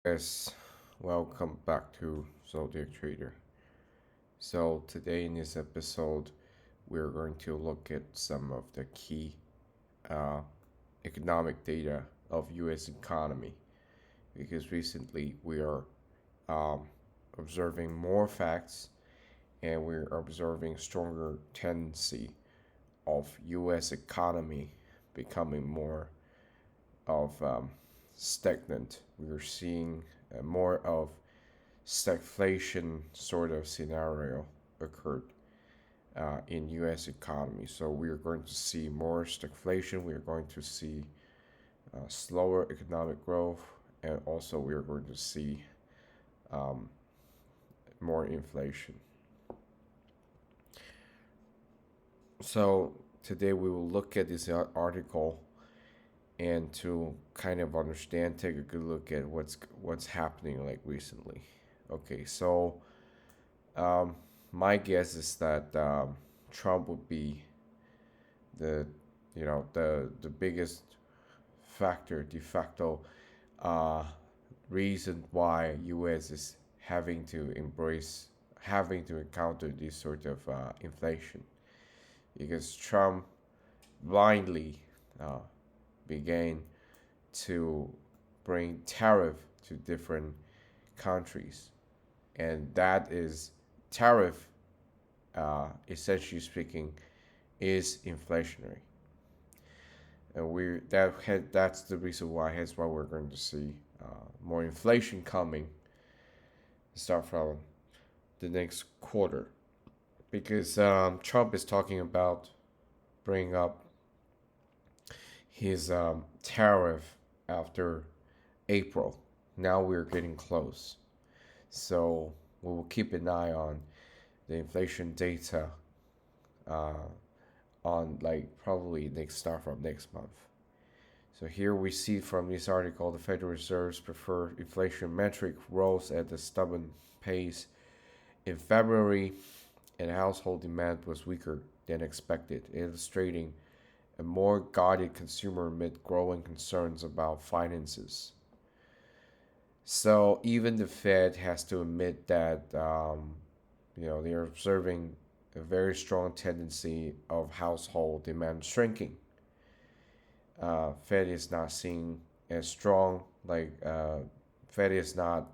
Yes, welcome back to Zodiac Trader. So, today in this episode, we're going to look at some of the key uh, economic data of U.S. economy because recently we are um, observing more facts and we're observing stronger tendency of U.S. economy becoming more of stagnant. We're seeing more of stagflation sort of scenario occurred in U.S. economy. So we are going to see more stagflation. We are going to see slower economic growth, and also we are going to see um, more inflation. So today we will look at this article and to kind of understand, take a good look at what's happening like recently. Okay, so um, my guess is that Trump would be the the biggest factor de facto uh, reason why U.S. is having to encounter this sort of inflation because Trump blindly uh, began to bring tariff to different countries, and that is tariff essentially speaking is inflationary, and that's the reason why hence why we're going to see more inflation coming start from the next quarter because Trump is talking about bringing up his tariff after April. Now we're getting close, so we will keep an eye on the inflation data uh, on like probably next start from next month. So here we see from this article the Federal Reserve's preferred inflation metric rose at a stubborn pace in February, and household demand was weaker than expected, illustrating a more guarded consumer amid growing concerns about finances. So even the Fed has to admit that they're observing a very strong tendency of household demand shrinking. Fed is not seeing as strong Fed is not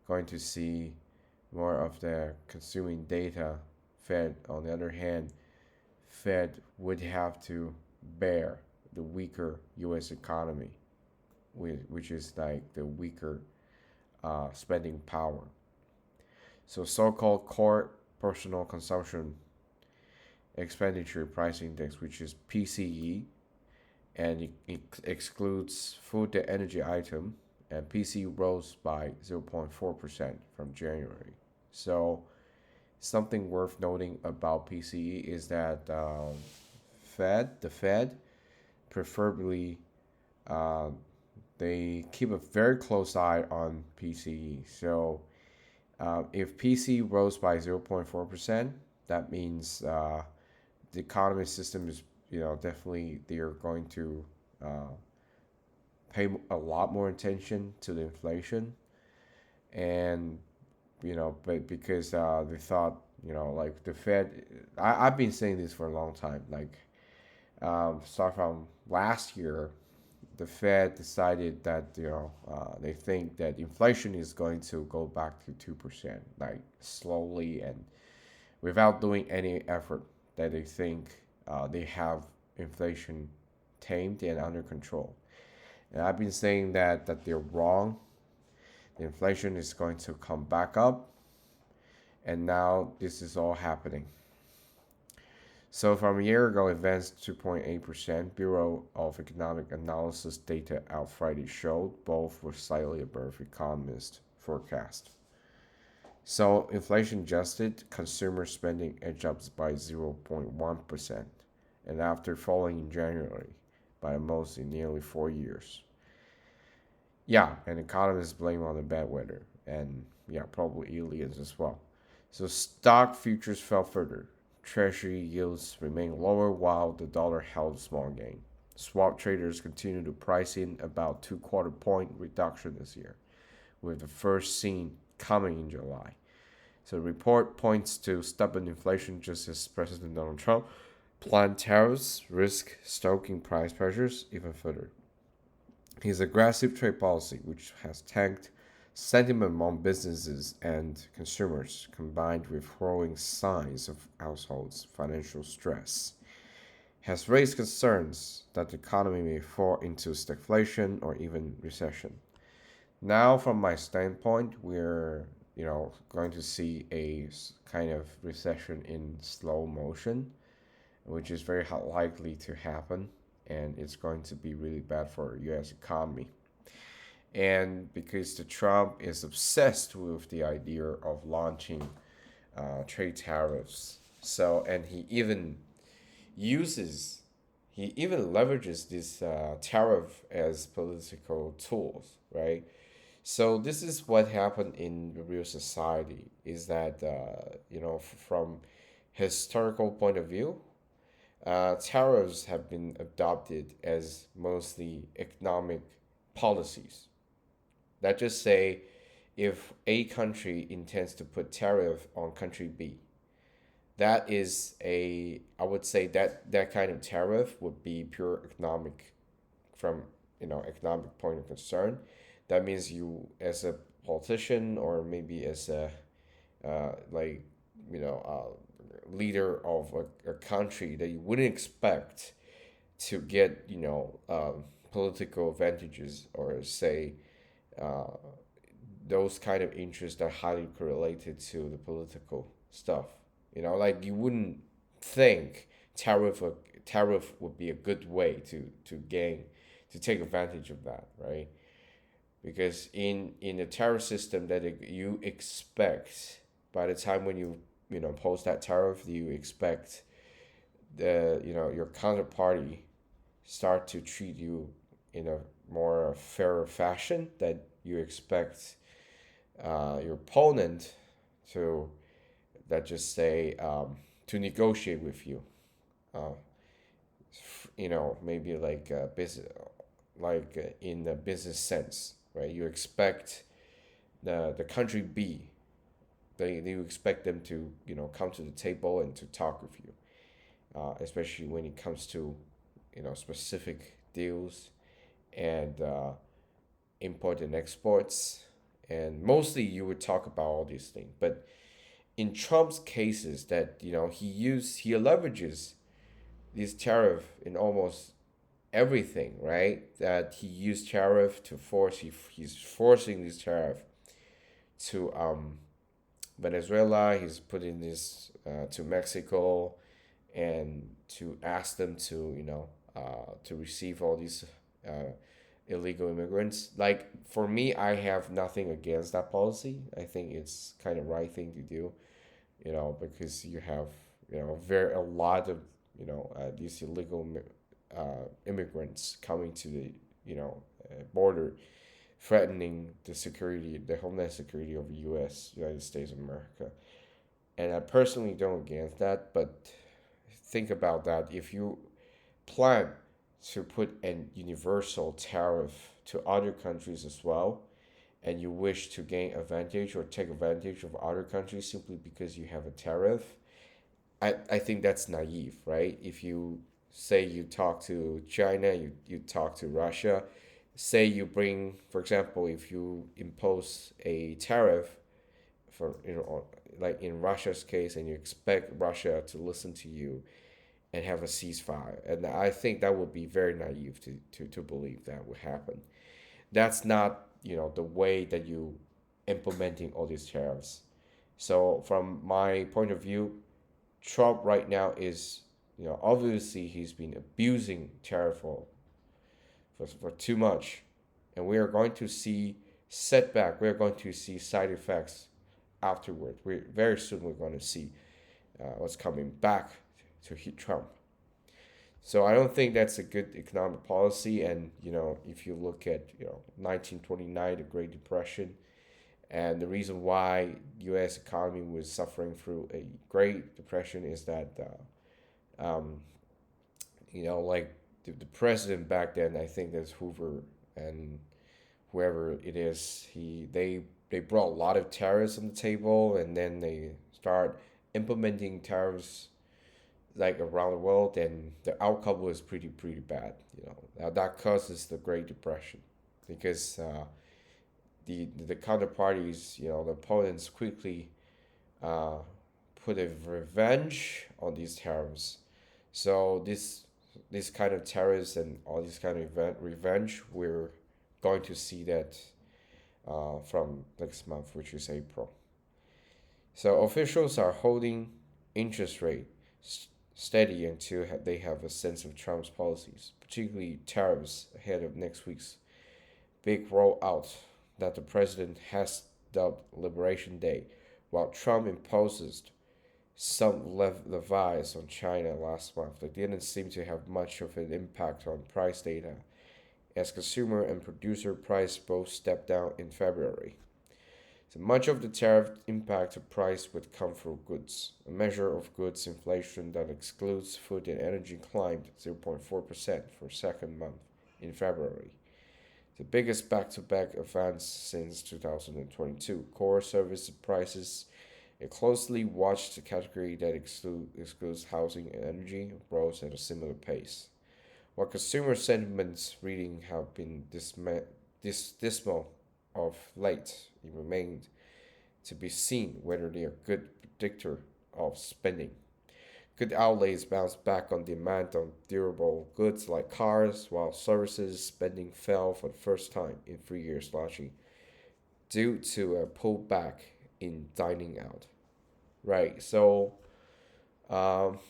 going to see more of the consuming data. Fed, on the other hand, Fed would have to bear the weaker U.S. economy, which is like the weaker spending power. So so-called core personal consumption expenditure price index, which is PCE, and it excludes food and energy item, and PC rose by 0.4% from January. So something worth noting about PCE is that the Fed, preferably, uh, they keep a very close eye on PCE. So if PC rose by 0.4%, that means the economy system is, definitely they are going to uh, pay a lot more attention to the inflation, and but because they thought, like the Fed, I've been saying this for a long time, like start from last year, the Fed decided that they think that inflation is going to go back to 2%, like slowly and without doing any effort. That they think they have inflation tamed and under control. And I've been saying that they're wrong. The inflation is going to come back up, and now this is all happening. So from a year ago, advanced 2.8%. Bureau of Economic Analysis data out Friday showed both were slightly above economist forecast. So inflation adjusted consumer spending edged up by 0.1%, and after falling in January by the most in nearly 4 years. Yeah, and economists blame on the bad weather, and yeah, probably aliens as well. So stock futures fell further. Treasury yields remained lower while the dollar held a small gain. Swap traders continue to price in about 2/4 point reduction this year, with the first seen coming in July. So the report points to stubborn inflation just as President Donald Trump planned tariffs risk stoking price pressures even further. His aggressive trade policy, which has tanked sentiment among businesses and consumers, combined with growing signs of households' financial stress, has raised concerns that the economy may fall into stagflation or even recession. Now, from my standpoint, we're going to see a kind of recession in slow motion, which is very likely to happen, and it's going to be really bad for U.S. economy. And because the Trump is obsessed with the idea of launching trade tariffs, so and uses he even leverages this tariff as political tools, right? So this is what happened in the real society. Is that from historical point of view, tariffs have been adopted as mostly economic policies. Let's just say if a country intends to put tariff on country B, that is I would say that that kind of tariff would be pure economic from economic point of concern. That means you as a politician or maybe as a like leader of a country that you wouldn't expect to get political advantages or say uh, those kind of interests that are highly correlated to the political stuff. Like you wouldn't think tariff would be a good way to take advantage of that, right? Because in the tariff system that you expect by the time when you post that tariff, you expect your counterparty start to treat you in a more fairer fashion that you expect your opponent to that just say to negotiate with you. Uh, maybe like business, like in the business sense, right? You expect the country B, you expect them to come to the table and to talk with you, especially when it comes to specific deals and import and exports, and mostly you would talk about all these things. But in Trump's cases, that he leverages this tariff in almost everything, right? That he used tariff to he's forcing this tariff to Venezuela. He's putting this to Mexico, and to ask them to to receive all these illegal immigrants. Like for me, I have nothing against that policy. I think it's kind of right thing to do, because you have very a lot of these illegal immigrants coming to the border, threatening the homeland security of the U.S. United States of America. And I personally don't against that, but think about that. If you plan to put an universal tariff to other countries as well, and you wish to gain advantage or take advantage of other countries simply because you have a tariff, I think that's naive, right? If you say you talk to China, you talk to Russia, say you bring, for example, if you impose a tariff for, like in Russia's case, and you expect Russia to listen to you and have a ceasefire. And I think that would be very naive to believe that would happen. That's not, the way that you implementing all these tariffs. So from my point of view, Trump right now is, obviously he's been abusing tariff for too much. And we are going to see setback. We're going to see side effects afterward. Very soon we're going to see what's coming back to hit Trump. So I don't think that's a good economic policy. And if you look at 1929, the Great Depression, and the reason why U.S. economy was suffering through a Great Depression is that like the president back then, I think that's Hoover, and whoever it is, they brought a lot of tariffs on the table, and then they start implementing tariffs like around the world, and the outcome was pretty bad. Now that causes the Great Depression, because the counterparties, the opponents quickly uh, put a revenge on these tariffs. So this kind of tariffs and all this kind of revenge, we're going to see that from next month, which is April. So officials are holding interest rate steady until they have a sense of Trump's policies, particularly tariffs ahead of next week's big rollout that the president has dubbed Liberation Day, while Trump imposes some levies on China last month. They didn't seem to have much of an impact on price data, as consumer and producer price both stepped down in February. So much of the tariff impact of price would come from goods. A measure of goods inflation that excludes food and energy climbed 0.4% for a second month in February, the biggest back-to-back advance since 2022. Core service prices, a closely watched category that excludes housing and energy, rose at a similar pace. While consumer sentiments reading have been dismal of late, it remained to be seen whether they are a good predictor of spending. Good outlays bounced back on demand on durable goods like cars, while services spending fell for the first time in 3 years, largely due to a pullback in dining out. Right. So, um,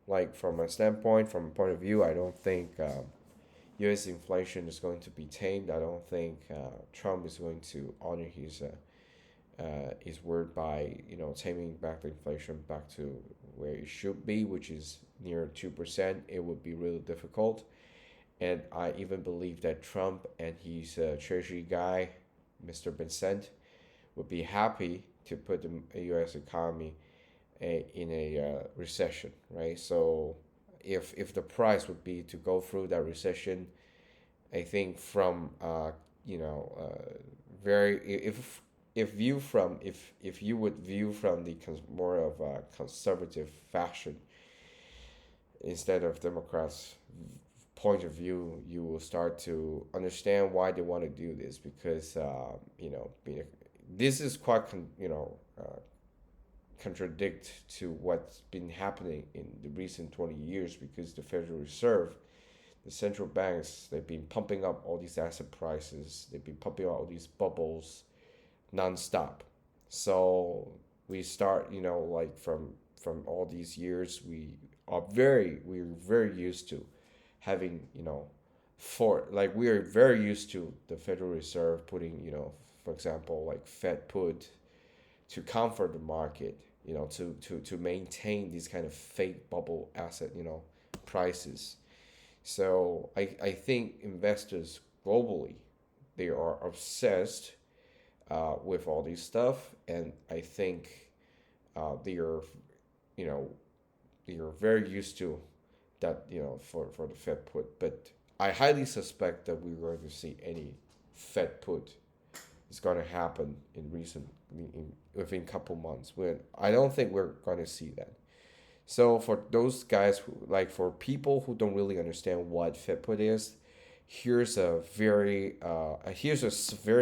like from a standpoint, from a point of view, I don't think U.S. inflation is going to be tamed. I don't think Trump is going to honor his word by taming back the inflation back to where it should be, which is near 2%. It would be really difficult, and I even believe that Trump and his treasury guy, Mr. Vincent, would be happy to put the U.S. economy in a recession, right? So if the price would be to go through that recession, I think from very if view from if you would view from the more of a conservative fashion instead of Democrats' point of view, you will start to understand why they want to do this, because this is quite contradict to what's been happening in the recent 20 years, because the Federal Reserve, the central banks, they've been pumping up all these asset prices, they've been pumping out all these bubbles nonstop. So we start, like from all these years, we're very used to having, we are very used to the Federal Reserve putting, for example, like Fed put to comfort the market, to maintain these kind of fake bubble asset, prices. So I think investors globally, they are obsessed with all this stuff, and I think they are, you know, they are very used to that, for the Fed put. But I highly suspect that we're going to see any Fed put is going to happen within a couple months. When I don't think we're going to see that. So for those guys for people who don't really understand what Fed put is, here's a very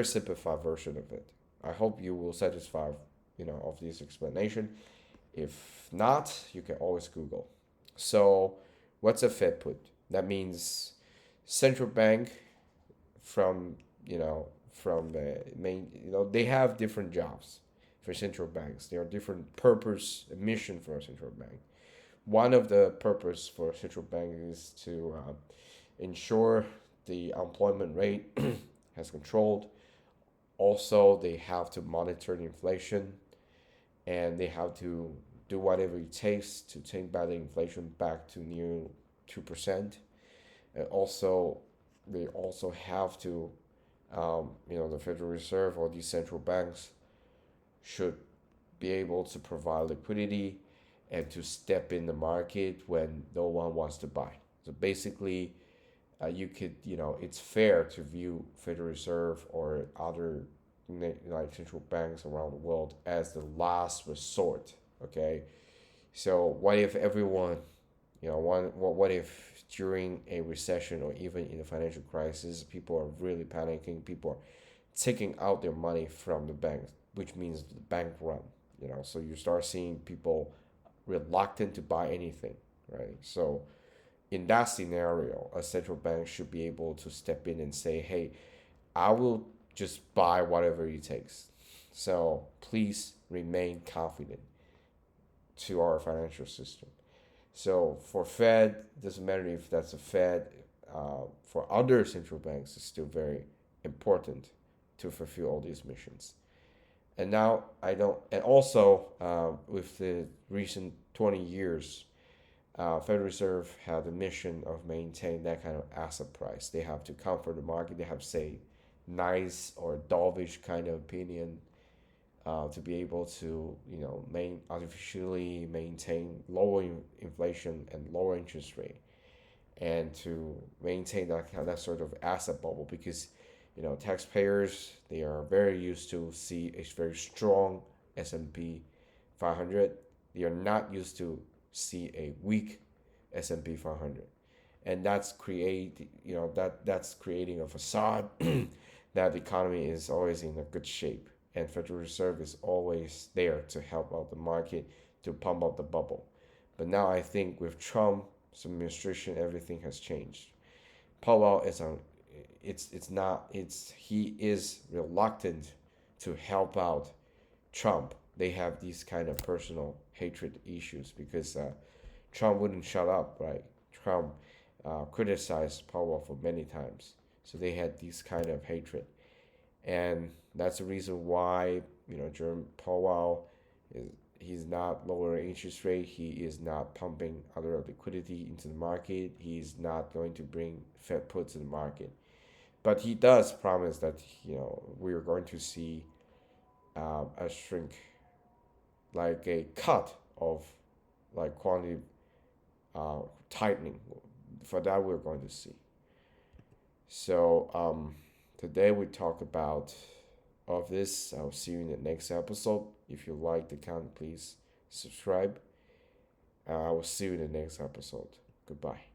simplified version of it. I hope you will satisfy of this explanation. If not, you can always Google. So what's a Fed put? That means central bank from from the main, they have different jobs for central banks. There are different purpose and mission for a central bank. One of the purpose for a central bank is to ensure the unemployment rate has controlled. Also, they have to monitor the inflation, and they have to do whatever it takes to take back the inflation back to near 2%. And also, they also have to, the Federal Reserve or these central banks should be able to provide liquidity and to step in the market when no one wants to buy. So basically, you could, it's fair to view Federal Reserve or other like central banks around the world as the last resort. Okay, so what if everyone, what if during a recession or even in a financial crisis, people are really panicking, people are taking out their money from the banks, which means the bank run. So you start seeing people reluctant to buy anything, right? So in that scenario, a central bank should be able to step in and say, hey, I will just buy whatever it takes. So please remain confident to our financial system. So for Fed, doesn't matter if that's a Fed. For other central banks, it's still very important to fulfill all these missions. And now I don't. And also, with the recent 20 years, Federal Reserve had the mission of maintaining that kind of asset price. They have to comfort the market. They have say nice or dovish kind of opinion, to be able to artificially maintain lower inflation and lower interest rate, and to maintain that sort of asset bubble, because taxpayers, they are very used to see a very strong S&P 500. They are not used to see a weak S&P 500, and that's creating a facade that the economy is always in a good shape, and Federal Reserve is always there to help out the market, to pump up the bubble. But now I think with Trump's administration, everything has changed. Powell is on. It's not. He is reluctant to help out Trump. They have these kind of personal hatred issues because Trump wouldn't shut up, right? Trump criticized Powell for many times, so they had this kind of hatred, and that's the reason why Jerome Powell is he's not lowering interest rate. He is not pumping other liquidity into the market. He's not going to bring Fed puts to the market. But he does promise that we are going to see a shrink, like a cut of like quantity tightening. For that, we're going to see. So today we talk about of this. I'll see you in the next episode. If you like the content, please subscribe. I will see you in the next episode. Goodbye.